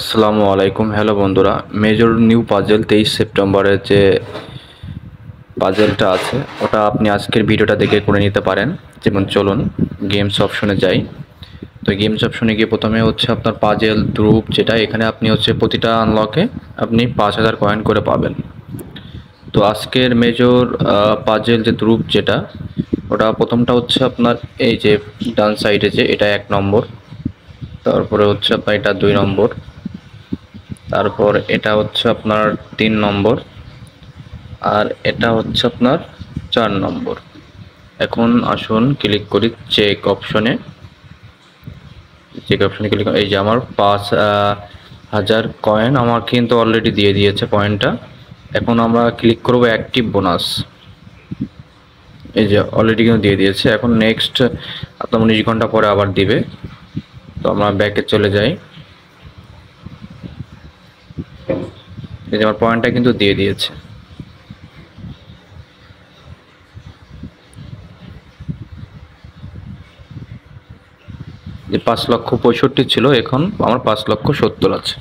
আসসালামু আলাইকুম। হ্যালো বন্ধুরা, মেজর নিউ পাজেল 23 সেপ্টেম্বরের যে পাজেলটা আছে ওটা আপনি আজকের ভিডিওটা দেখে করে নিতে পারেন। যেমন চলুন গেমস অপশনে যাই। তো গেমস অপশনে গিয়ে প্রথমে হচ্ছে আপনার পাজেল গ্রুপ, যেটা এখানে আপনি হচ্ছে প্রতিটা আনলকে আপনি 5000 কয়েন করে পাবেন। তো আজকের মেজর পাজেল যে গ্রুপ যেটা, ওটা প্রথমটা হচ্ছে আপনার এই যে ডান সাইডে যে এটা 1 নম্বর, তারপরে হচ্ছে আপনার এটা 2 নম্বর, তারপর এটা হচ্ছে আপনার 3 নম্বর, আর এটা হচ্ছে আপনার 4 নম্বর। এখন আসুন ক্লিক করি চেক অপশনে ক্লিক। এই যে আমার 5000 কয়েন আমার কিন্তু অলরেডি দিয়ে দিয়েছে পয়েন্টটা। এখন আমরা ক্লিক করব অ্যাক্টিভ বোনাস। এই যে অলরেডি কিন্তু দিয়ে দিয়েছে। এখন নেক্সট আপনার 19 ঘন্টা পরে আবার দিবে। তো আমরা ব্যাকে চলে যাই। এই যে আমার পয়েন্টটা কিন্তু দিয়ে দিয়েছে। যে 5,65,000 ছিল, এখন আমার 5,70,000 আছে।